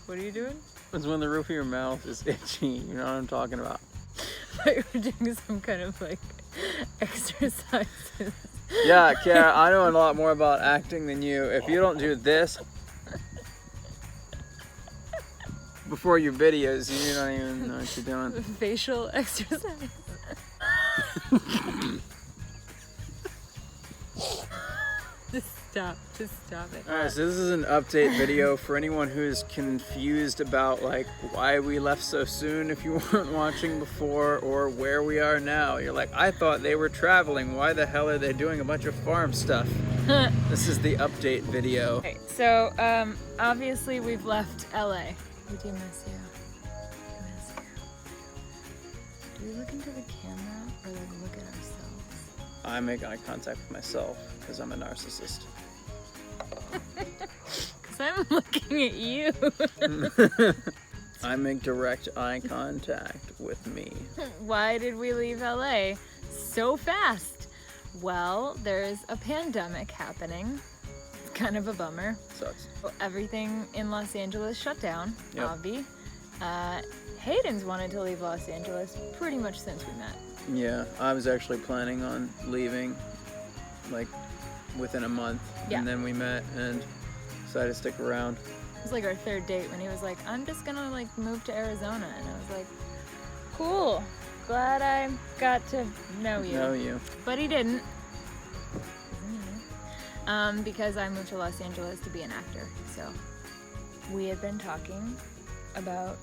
What are you doing? It's when the roof of your mouth is itchy. You know what I'm talking about. I thought you were doing some kind of like exercises. Yeah, Kara, I know a lot more about acting than you. If you don't do this before your videos, you don't even know what you're doing. Facial exercise. Just stop it. Alright, so this is an update video for anyone who's confused about like why we left so soon if you weren't watching before, or where we are now. You're like, I thought they were traveling. Why the hell are they doing a bunch of farm stuff? This is the update video. Okay, so obviously we've left LA. We do miss you. We miss you. Do we look into the camera or like look at ourselves? I make eye contact with myself because I'm a narcissist. Because I'm looking at you. I make direct eye contact with me. Why did we leave LA so fast? Well, there's a pandemic happening. It's kind of a bummer. Sucks. Everything in Los Angeles shut down, Yep. obvi. Hayden's wanted to leave Los Angeles pretty much since we met. Yeah, I was actually planning on leaving like within a month. Yeah. And then we met and decided to stick around. It was like our third date when he was like, I'm just gonna like move to Arizona. And I was like, cool. Glad I got to know you. But he didn't. Because I moved to Los Angeles to be an actor. So we had been talking about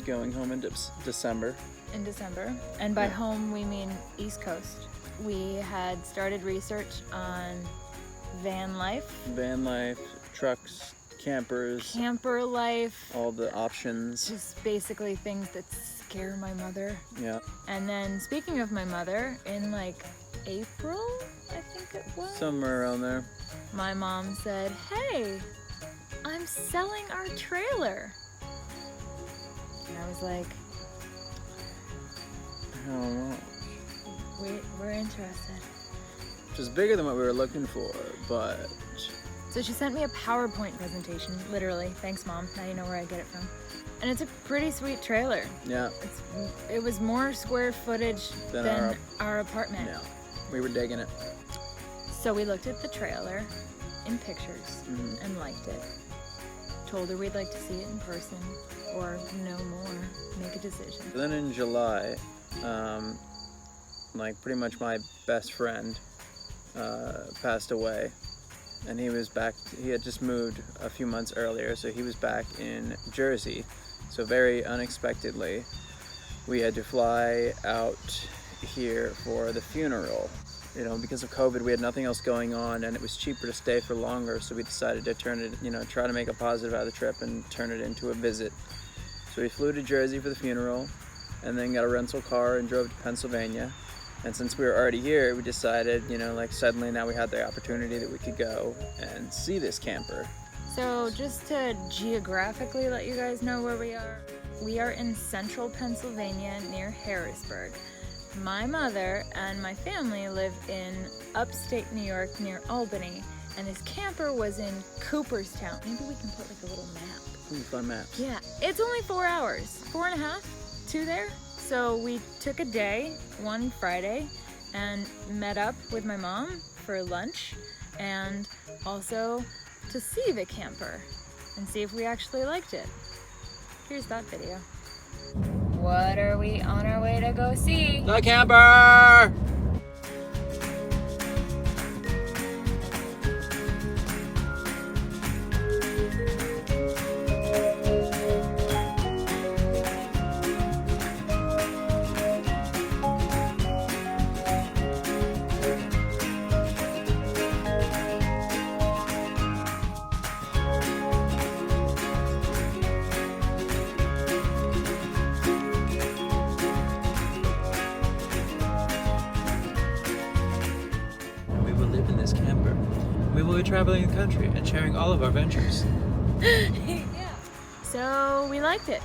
Going home in December. in December. And by home, we mean East Coast. We had started research on van life, Trucks, campers, camper life, all the options. just basically things that scare my mother. Yeah. And then speaking of my mother, in like April, I think it was, Somewhere around there. my mom said, hey, I'm selling our trailer. And I was like, Oh, we're interested. which is bigger than what we were looking for, but So she sent me a PowerPoint presentation, literally. Thanks, Mom. Now you know where I get it from. And it's a pretty sweet trailer. yeah. It was more square footage than our apartment. Yeah. We were digging it. So we looked at the trailer in pictures and liked it. Told her we'd like to see it in person or no more, make a decision. Then in July, like pretty much my best friend passed away, and he was back. He had just moved a few months earlier, so he was back in Jersey. So very unexpectedly, we had to fly out here for the funeral. You know, because of COVID, we had nothing else going on, and it was cheaper to stay for longer. So we decided to turn it, try to make a positive out of the trip and turn it into a visit. So we flew to Jersey for the funeral, and then got a rental car and drove to Pennsylvania. And since we were already here, we decided, suddenly now we had the opportunity that we could go and see this camper. So just to geographically let you guys know where we are in central Pennsylvania near Harrisburg. My mother and my family live in upstate New York near Albany, and this camper was in Cooperstown. Maybe we can put like a little map. Fun maps. Yeah, it's only 4 hours, 4.5 to there. So we took a day, one Friday, and met up with my mom for lunch, and also to see the camper and see if we actually liked it. Here's that video. What are we on our way to go see? The camper! Camper. We will be traveling the country and sharing all of our ventures. Yeah. So we liked it.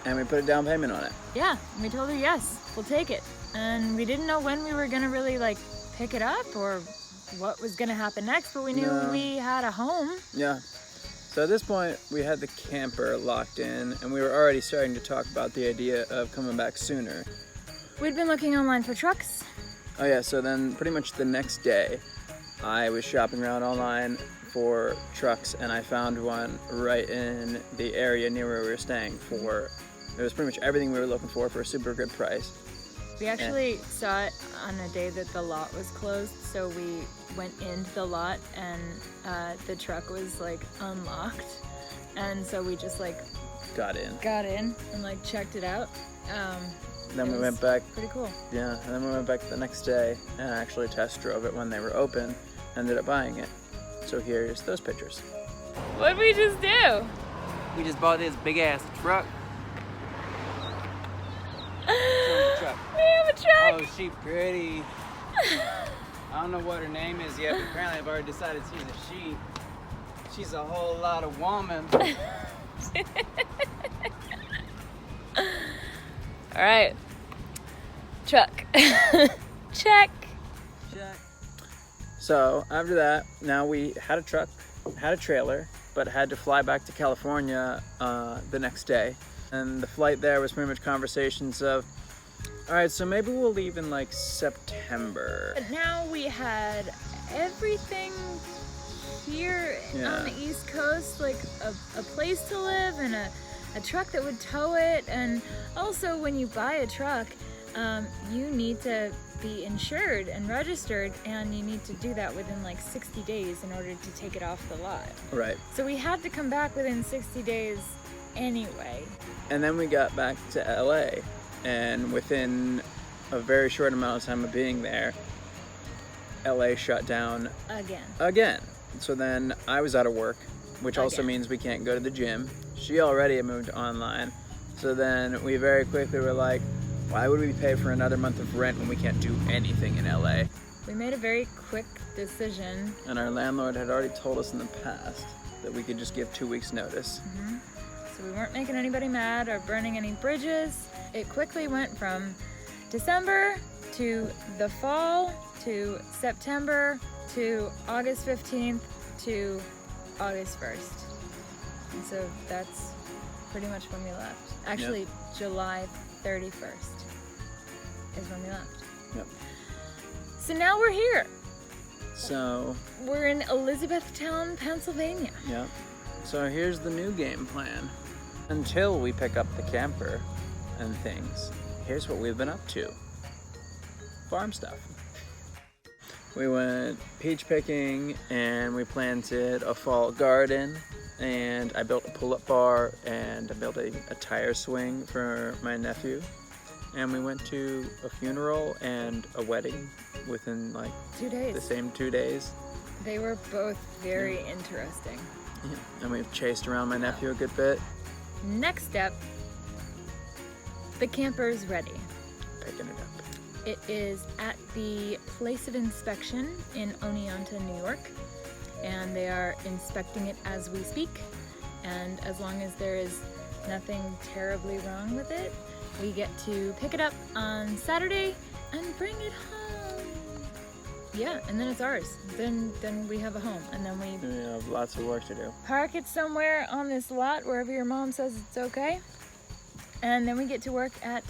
And we put a down payment on it. Yeah, we told her yes, we'll take it. And we didn't know when we were gonna really pick it up or what was gonna happen next, but we knew we had a home. Yeah. So at this point, we had the camper locked in, and we were already starting to talk about the idea of coming back sooner. We'd been looking online for trucks. Oh yeah, so then pretty much the next day, I was shopping around online for trucks, and I found one right in the area near where we were staying it was pretty much everything we were looking for a super good price. We actually saw it on a day that the lot was closed, so we went into the lot and the truck was like unlocked, and so we just like got in and like checked it out. Then we went back. Pretty cool. Yeah, and then we went back the next day and actually test drove it when they were open. Ended up buying it. So here's those pictures. What'd we just do? We just bought this big ass truck. We have a truck. Oh, she pretty. I don't know what her name is yet, but apparently I've already decided she's a she. She's a whole lot of woman. All right. Truck. Check. So after that, now we had a truck, had a trailer, but had to fly back to California the next day. And the flight there was pretty much conversations of, all right, so maybe we'll leave in like September. But now we had everything here on the East Coast, like a place to live and a truck that would tow it. And also when you buy a truck, you need to be insured and registered, and you need to do that within like 60 days in order to take it off the lot. Right. So we had to come back within 60 days anyway. And then we got back to LA, and within a very short amount of time of being there, LA shut down again. So then I was out of work, which also means we can't go to the gym. She already had moved online. So then we very quickly were like, why would we pay for another month of rent when we can't do anything in LA? We made a very quick decision. And our landlord had already told us in the past that we could just give 2 weeks notice. Mm-hmm. So we weren't making anybody mad or burning any bridges. It quickly went from December to the fall to September to August 15th to August 1st. And so that's pretty much when we left. Actually, July 31st is when we left. Yep. So now we're here. So we're in Elizabethtown, Pennsylvania. Yeah. So here's the new game plan. Until we pick up the camper and things, here's what we've been up to. Farm stuff. We went peach picking, and we planted a fall garden, and I built a pull-up bar, and I built a tire swing for my nephew. And we went to a funeral and a wedding within like 2 days. The same 2 days. They were both very interesting. Yeah. And we've chased around my nephew a good bit. Next step, the camper's ready. Picking it up. It is at the place of inspection in Oneonta, New York, and they are inspecting it as we speak. And as long as there is nothing terribly wrong with it, we get to pick it up on Saturday and bring it home. Yeah, and then it's ours. Then we have a home, and then we have lots of work to do. Park it somewhere on this lot wherever your mom says it's okay, and then we get to work at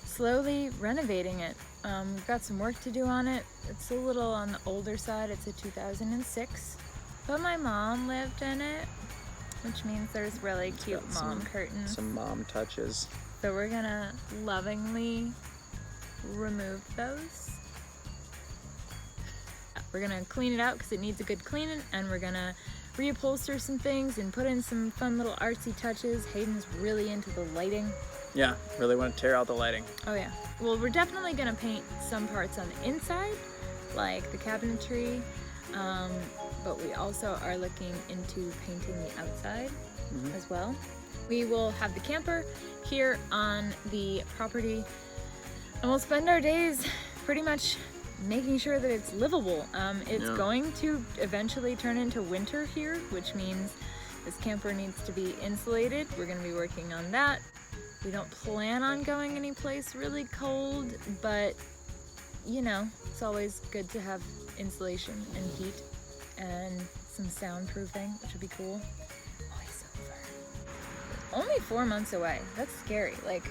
slowly renovating it. We've got some work to do on it. It's a little on the older side. It's a 2006, but my mom lived in it, which means there's really cute mom curtains. Some mom touches. So we're gonna lovingly remove those. We're gonna clean it out because it needs a good cleaning, and we're gonna reupholster some things and put in some fun little artsy touches. Hayden's really into the lighting. Yeah, really want to tear out the lighting. Oh yeah. Well, we're definitely gonna paint some parts on the inside, like the cabinetry, but we also are looking into painting the outside as well. We will have the camper here on the property, and we'll spend our days pretty much making sure that it's livable. It's going to eventually turn into winter here, which means this camper needs to be insulated. We're going to be working on that. We don't plan on going anyplace really cold, but you know, it's always good to have insulation and heat and some soundproofing, which would be cool. Voiceover. Only 4 months away. That's scary. Like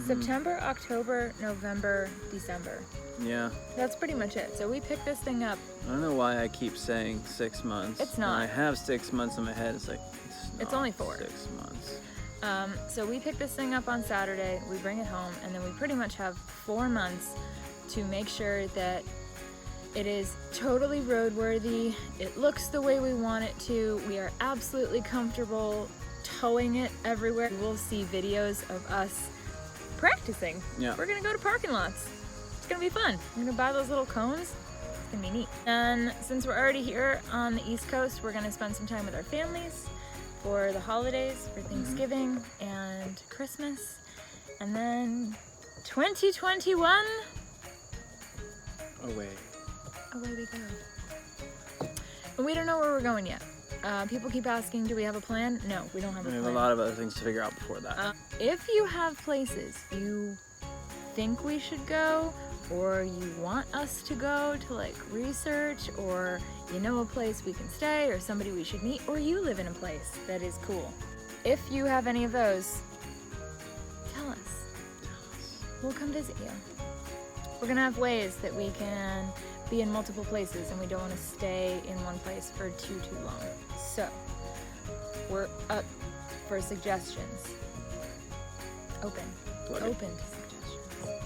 September, October, November, December. Yeah. That's pretty much it. So we picked this thing up. I don't know why I keep saying 6 months. It's not. When I have 6 months in my head. It's like, It's only 4. 6 months. So we picked this thing up on Saturday, we bring it home, and then we pretty much have 4 months to make sure that it is totally roadworthy, it looks the way we want it to, we are absolutely comfortable towing it everywhere. We'll see videos of us practicing. Yeah. We're gonna go to parking lots. It's gonna be fun. I'm gonna buy those little cones. It's gonna be neat. And since we're already here on the East Coast, we're gonna spend some time with our families for the holidays, for Thanksgiving and Christmas. And then 2021, Away we go. And we don't know where we're going yet. People keep asking, do we have a plan? No, we don't have a We plan. have a lot of other things to figure out before that. If you have places you think we should go, or you want us to go to like research, or you know a place we can stay, or somebody we should meet, or you live in a place that is cool. If you have any of those, tell us. We'll come visit you. We're gonna have ways that we can be in multiple places and we don't want to stay in one place for too long. So, we're up for suggestions. Open Plug it. to suggestions.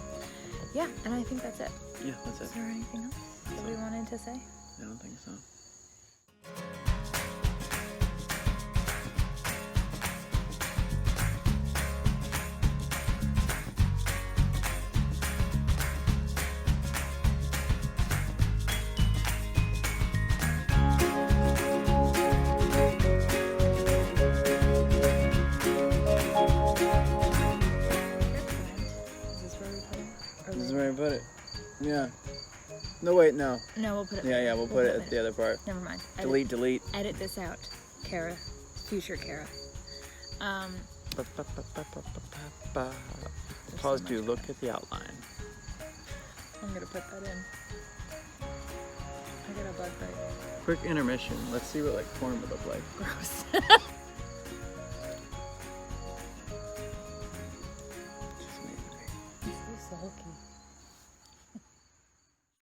Yeah, and I think that's it. Yeah, that's it. Is there anything else that we wanted to say? I don't think so. This is where I put it. Yeah. No, wait, no. No, we'll put it. Yeah, we'll put it at the other part. Never mind. Delete. Edit this out, Kara. Future Kara. Pause to look at the outline. I'm gonna put that in. I got a bug bite. Quick intermission. Let's see what like corn would look like. Gross.